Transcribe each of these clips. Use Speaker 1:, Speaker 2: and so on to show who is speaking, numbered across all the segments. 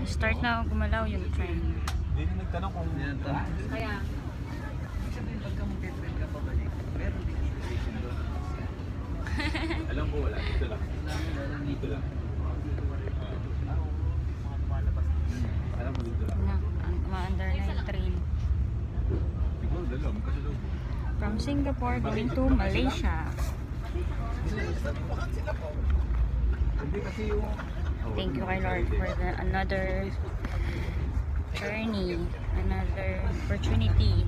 Speaker 1: Start na gumalaw yung train.
Speaker 2: Hindi na nagtanong kung
Speaker 3: Kaya,
Speaker 2: pagka mag-train ka pabalik, meron din innovation doon. Alam ko wala, dito lang. Dito lang. Alam mo dito lang.
Speaker 1: Na, ma-under na yung train.
Speaker 2: Siguro dalawa, magkasalog.
Speaker 1: From Singapore going to Malaysia.
Speaker 2: Hindi kasi yung...
Speaker 1: Thank you kay Lord for another journey, another opportunity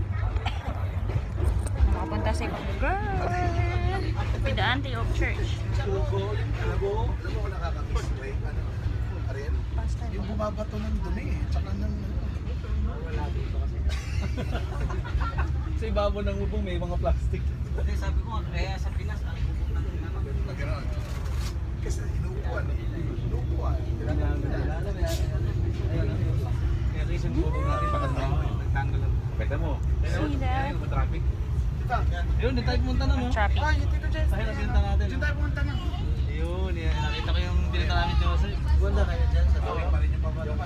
Speaker 1: na makapunta sa ibang lugar with the Auntie of Church.
Speaker 4: Yung bumabato ng dumi eh, tsaka ng...
Speaker 2: Sa ibabaw ng bubong may mga plastic.
Speaker 5: Kasi sabi ko, kaya sa Pinas, ang bubong ng
Speaker 4: Nagano'n. Kasi inuupuan eh. Inuupuan.
Speaker 2: Kaya reason bubong natin pagkatama mo, nagtanggal lang. Pwede mo.
Speaker 1: See that?
Speaker 2: Ayun, traffic.
Speaker 4: Tita,
Speaker 2: Ayun, di tayo pumunta na mo.
Speaker 1: Traffic.
Speaker 4: ay, yung Tito Jess.
Speaker 2: Sahil na pinunta natin.
Speaker 4: Diyan tayo pumunta na.
Speaker 2: Ayun, nakita ko yung pinunta namin dito sa...
Speaker 5: Ganda kayo dyan sa
Speaker 2: Okay pa rin yung pabalik.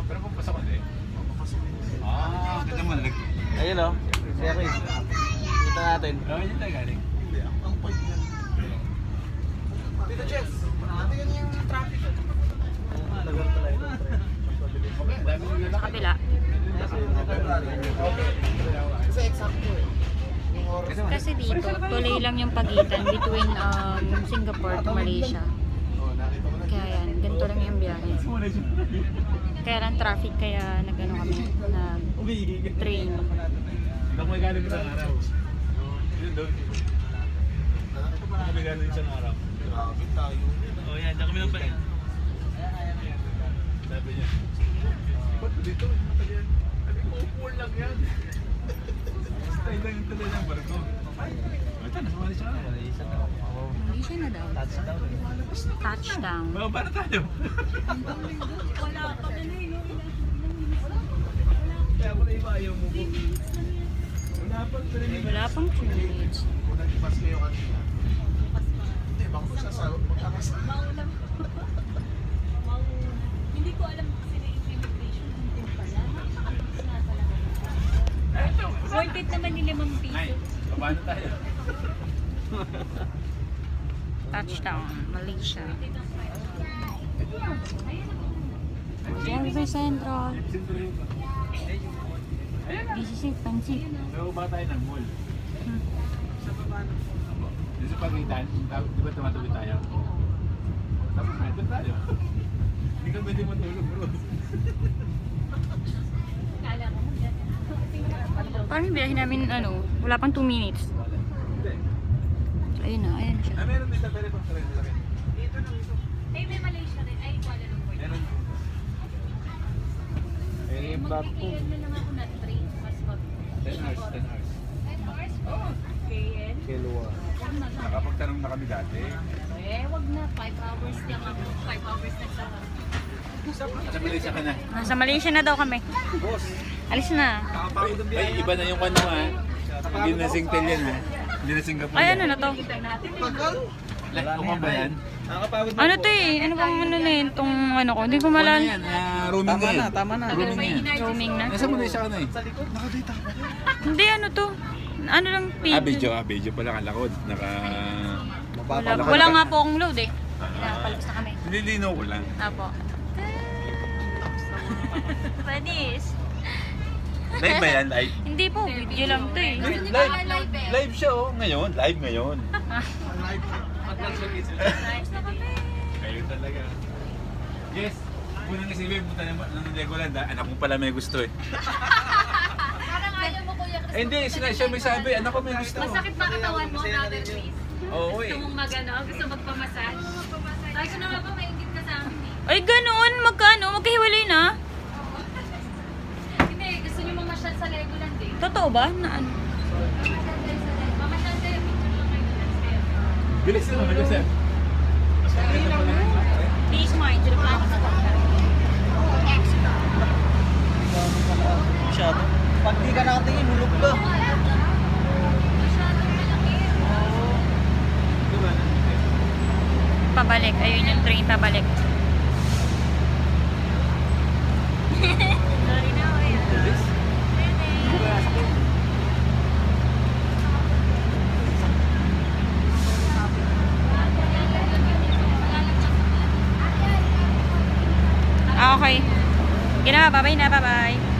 Speaker 2: Pero kung pasok ko din. Ganda mo. Ayun o. Siya Chris. Punta natin. Yun tayo galing.
Speaker 4: Hindi, ang point yan. Tito Jess, tingnan niyo yung traffic.
Speaker 2: Lagar pala ito.
Speaker 1: Sa kabila.
Speaker 4: Kasi eksakto eh. Yung oras.
Speaker 1: Kasi dito, tuloy lang yung pagitan between Singapore to Malaysia.
Speaker 4: Oh, nakita mo na.
Speaker 1: Kaya yan, ganito lang yung biyahe. Kaya lang traffic, kaya nag-ano kami, nag-train.
Speaker 2: Baka may galing isang araw. Yun doon. Baka may galing isang araw.
Speaker 4: Grabe tayo.
Speaker 2: Oo yan, dyan kami ng balik. Sabi niya. Ba't dito? Sabi ko, upuan lang yan. Stay lang yung tuloy ng barko. Ito, nasumali siya.
Speaker 1: Malaysia na daw. Touchdown.
Speaker 2: Bababa na tayo.
Speaker 3: wala pa na yun.
Speaker 2: Kaya ko na iba ayaw mo po. Wala pa rin.
Speaker 1: Wala pang 2 minutes.
Speaker 4: Kung nag-ipas kayo kanina. Hindi, baka magkakasama.
Speaker 3: Mauna. Hindi ko alam kasi na yung immigration din pala. Nakakapos na talaga. Worth it naman yung 5 piso.
Speaker 2: Ay, baba na tayo.
Speaker 1: Touchdown, Malaysia. Jennifer Central. This is it, pansit.
Speaker 2: May baba tayo ng mall. Sa baba ng mall. Dito sa pagitan, di ba tumatuloy tayo? Tapos meron tayo. Hindi ka pwede matulog bro.
Speaker 3: Kala ko mo dyan.
Speaker 1: Parang yung biyahe namin, wala pang 2 minutes.
Speaker 2: Hindi.
Speaker 1: Ayun na, ayun siya.
Speaker 2: Meron dito pero pang tren sa akin.
Speaker 4: Dito na ito.
Speaker 3: Ay, may Malaysia rin. Ay, Kuala Lumpur.
Speaker 2: Meron. Eh, back po.
Speaker 3: Mag-KL na lang ako na train. Mas mag...
Speaker 2: 10 hours, 10 hours.
Speaker 3: 10 hours? Oh, KL?
Speaker 2: Kilwa.
Speaker 3: Huwag na.
Speaker 2: Nakapagtanong na kami dati.
Speaker 3: Wag na. 5 hours lang ako. 5 hours na sa...
Speaker 2: Sa Malaysia ka na.
Speaker 1: Nasa Malaysia na daw kami.
Speaker 2: Boss.
Speaker 1: Alis na.
Speaker 2: Ay, iba na yung ano ha. Hindi na Singtel yan ha. Hindi na Singapore.
Speaker 1: Ay, ano na to?
Speaker 4: Tagal.
Speaker 2: Kumang ba yan?
Speaker 1: Ano to eh? Ano bang ano na yun? Itong ano ko? Hindi ko
Speaker 2: Ano
Speaker 1: malala.
Speaker 2: yan? Roaming na yan.
Speaker 5: Tama na.
Speaker 2: Roaming na yan.
Speaker 1: Roaming na.
Speaker 2: Nasa Malaysia ka na eh.
Speaker 4: Nakadita ka ba?
Speaker 1: Hindi, ano to? Ano lang feed?
Speaker 2: Video pala kalakod.
Speaker 1: Wala nga po akong load eh. Napalabas na kami.
Speaker 2: Nililinaw ko lang.
Speaker 1: Apo. Panis.
Speaker 2: Live ba yan? Live?
Speaker 1: Hindi po, video lang to eh.
Speaker 2: Live siya oh. Ngayon. Live ngayon.
Speaker 4: Live.
Speaker 1: Nice na kami.
Speaker 2: Kayo talaga. Yes. Unang isipin, punta ng Legoland ha. Anak mo pala may gusto eh.
Speaker 3: Parang ayaw mo, Kuya Chris.
Speaker 2: Hindi, siya may sabi. Anak ko may gusto.
Speaker 3: Masakit ba katawan mo, Brother Chris?
Speaker 2: Oo eh.
Speaker 3: Gusto mong magano? Gusto magpamassage? Sabi ko na nga ba, may ingit ka sa amin eh.
Speaker 1: Ay, ganoon. Magkano? Magkahiwalay na?
Speaker 3: Hindi, gusto niyo mamasyal sa Legoland eh.
Speaker 1: Totoo ba? Na ano?
Speaker 3: Mamasyal kayo, picture lang kayo. Let's go.
Speaker 2: Bilis na bilis na.
Speaker 1: Please mind to the plan.
Speaker 5: Masyado. Pag di ka nakatingin, hulog ka.
Speaker 1: Pabalik. Ayun yung train pabalik. Sorry na, kuya. Ah, okay. Ginawa, bye-bye na, bye-bye.